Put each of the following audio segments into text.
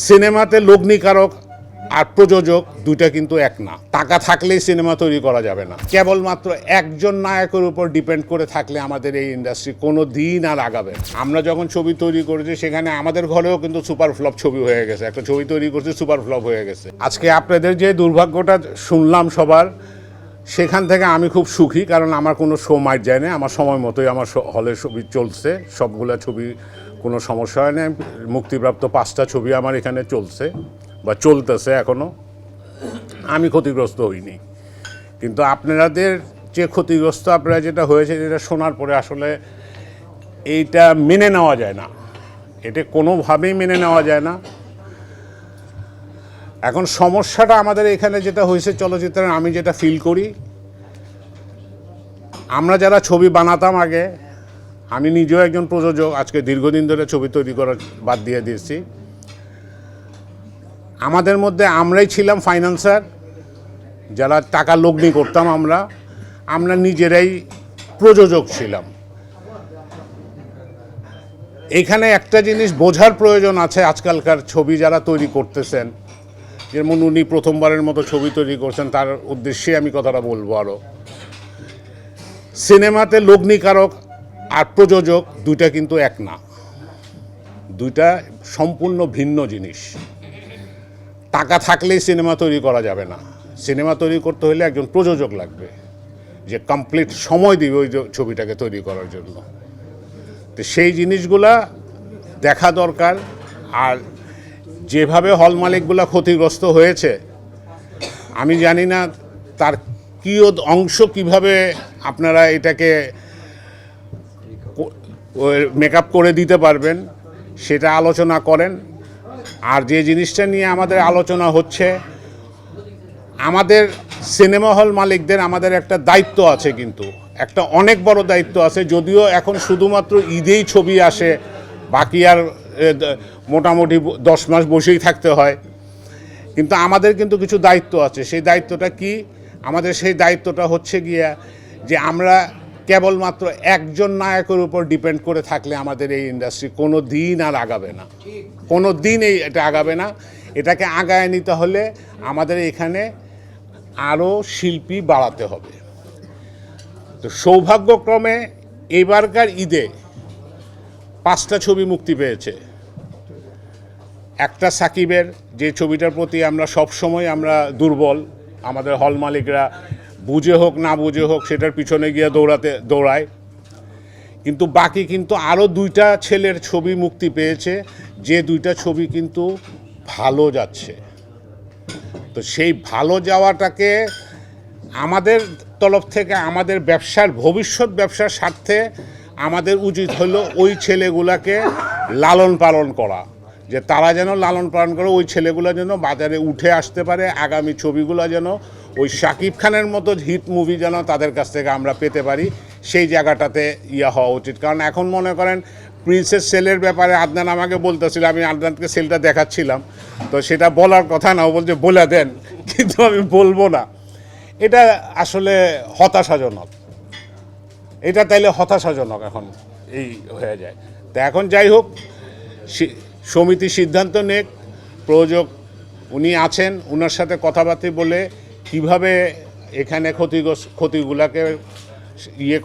সিনেমাতে লগ্নিকারক আর প্রযোজক দুইটা কিন্তু এক না। টাকা থাকলেই সিনেমা তৈরি করা যাবে না। কেবলমাত্র একজন নায়কের উপর ডিপেন্ড করে থাকলে আমাদের এই ইন্ডাস্ট্রি কোনো দিন আর আগাবে না। আমরা যখন ছবি তৈরি করেছি সেখানে আমাদের ঘরেও কিন্তু সুপার ফ্লপ ছবি হয়ে গেছে। একটা ছবি তৈরি করছি, সুপার ফ্লপ হয়ে গেছে। আজকে আপনাদের যে দুর্ভাগ্যটা শুনলাম সবার, সেখান থেকে আমি খুব সুখী, কারণ আমার কোনো শো মাইট যায় না। আমার সময় মতোই আমার হলে ছবি চলছে, সবগুলা ছবি কোনো সমস্যা হয় না। মুক্তিপ্রাপ্ত 5টা ছবি আমার এখানে চলছে বা চলতেছে এখনও। আমি ক্ষতিগ্রস্ত হইনি, কিন্তু আপনাদের যে ক্ষতিগ্রস্ত আপনারা যেটা হয়েছে, যেটা শোনার পরে আসলে এইটা মেনে নেওয়া যায় না। এটা কোনোভাবেই মেনে নেওয়া যায় না। এখন সমস্যাটা আমাদের এখানে যেটা হয়েছে চলচ্চিত্রের, আমি যেটা ফিল করি, আমরা যারা ছবি বানাতাম আগে, আমি নিজেও একজন প্রযোজক, আজকে দীর্ঘদিন ধরে ছবি তৈরি করা বাদ দিয়ে দিয়েছি। আমাদের মধ্যে আমরাই ছিলাম ফাইন্যান্সার, যারা টাকা লগ্নি করতাম। আমরা নিজেরাই প্রযোজক ছিলাম। এখানে একটা জিনিস বোঝার প্রয়োজন আছে, আজকালকার ছবি যারা তৈরি করতেছেন, যেমন উনি প্রথমবারের মতো ছবি তৈরি করছেন, তার উদ্দেশ্যে আমি কথাটা বলবো। আরও সিনেমাতে লগ্নিকারক আর প্রযোজক দুইটা কিন্তু এক না, দুইটা সম্পূর্ণ ভিন্ন জিনিস। টাকা থাকলেই সিনেমা তৈরি করা যাবে না। সিনেমা তৈরি করতে হলে একজন প্রযোজক লাগবে, যে কমপ্লিট সময় দিবে ওই ছবিটাকে তৈরি করার জন্য। তো সেই জিনিসগুলা দেখা দরকার। আর যেভাবে হল মালিকগুলা ক্ষতিগ্রস্ত হয়েছে, আমি জানি না তার কী অংশ কিভাবে আপনারা এটাকে মেকআপ করে দিতে পারবেন, সেটা আলোচনা করেন। আর যে জিনিসটা নিয়ে আমাদের আলোচনা হচ্ছে, আমাদের সিনেমা হল মালিকদের আমাদের একটা দায়িত্ব আছে, কিন্তু একটা অনেক বড় দায়িত্ব আছে। যদিও এখন শুধুমাত্র ঈদেই ছবি আসে, বাকি আর মোটামুটি 10 মাস বসেই থাকতে হয়, কিন্তু আমাদের কিন্তু কিছু দায়িত্ব আছে। সেই দায়িত্বটা কি? আমাদের সেই দায়িত্বটা হচ্ছে গিয়া যে আমরা কেবলমাত্র একজন নায়কের উপর ডিপেন্ড করে থাকলে আমাদের এই ইন্ডাস্ট্রি কোনো দিন আর আগাবে না। কোনো দিন এটা আগাবে না। এটাকে আগায় নিতে হলে আমাদের এখানে আরও শিল্পী বাড়াতে হবে। তো সৌভাগ্যক্রমে এবারকার ঈদে 5টা ছবি মুক্তি পেয়েছে। একটা সাকিবের, যে ছবিটার প্রতি আমরা সবসময় দুর্বল, আমাদের হল মালিকরা বুঝে হোক না বুঝে হোক সেটার পিছনে গিয়ে দৌড়ায়। কিন্তু বাকি কিন্তু আরও 2টা ছেলের ছবি মুক্তি পেয়েছে, যে 2টা ছবি কিন্তু ভালো যাচ্ছে। তো সেই ভালো যাওয়াটাকে আমাদের তরফ থেকে, আমাদের ব্যবসার ভবিষ্যৎ ব্যবসার স্বার্থে আমাদের উচিত হলো ওই ছেলেগুলাকে লালন পালন করা, যে তারা যেন লালন পালন করে, ওই ছেলেগুলো যেন বাজারে উঠে আসতে পারে। আগামী ছবিগুলো যেন ওই শাকিব খানের মতো হিট মুভি যেন তাদের কাছ থেকে আমরা পেতে পারি, সেই জায়গাটাতে হওয়া উচিত। কারণ এখন মনে করেন প্রিন্সেস সেলের ব্যাপারে আদনান আমাকে বলতেছিল, আমি আদনানকে সেলটা দেখাচ্ছিলাম, তো সেটা বলার কথা না, ও বলছে বলে দেন, কিন্তু আমি বলবো না। এটা আসলে হতাশাজনক। এটা তাইলে হতাশাজনক এখন এই হয়ে যায়। তো এখন যাই হোক, সমিতি সিদ্ধান্ত নেক। প্রযোজক উনি আছেন, ওনার সাথে কথাবার্তা বলে কিভাবে এখানে ক্ষতিগুলাকে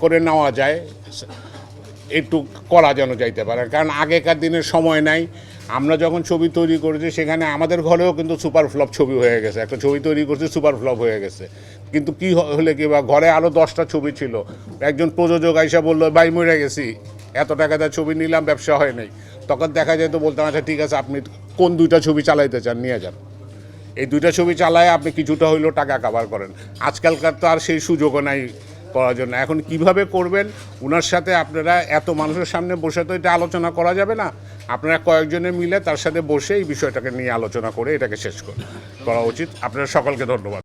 করে নেওয়া যায়, একটু করা যেন যাইতে পারে। কারণ আগেকার দিনের সময় নাই। আমরা যখন ছবি তৈরি করেছি সেখানে আমাদের ঘরেও কিন্তু সুপার ফ্লপ ছবি হয়ে গেছে। একটা ছবি তৈরি করছি, সুপার ফ্লপ হয়ে গেছে। কিন্তু কি হলে কি, বা ঘরে আরও 10টা ছবি ছিল, একজন প্রযোজক আইসা বললো ভাই মরে গেছি, এত টাকা দিয়ে ছবি নিলাম, ব্যবসা হয় নাই। তখন দেখা যায় তো বলতাম, আচ্ছা ঠিক আছে, আপনি কোন 2টা ছবি চালাইতে চান, নিয়ে যান। এই 2টা ছবি চালায় আপনি কিছুটা হইলেও টাকা কাভার করেন। আজকালকার তো আর সেই সুযোগও নাই করার জন্য। এখন কিভাবে করবেন, ওনার সাথে আপনারা এত মানুষের সামনে বসে তো এটা আলোচনা করা যাবে না। আপনারা কয়েকজনে মিলে তার সাথে বসে এই বিষয়টাকে নিয়ে আলোচনা করে এটাকে শেষ করা উচিত। আপনারা সকলকে ধন্যবাদ।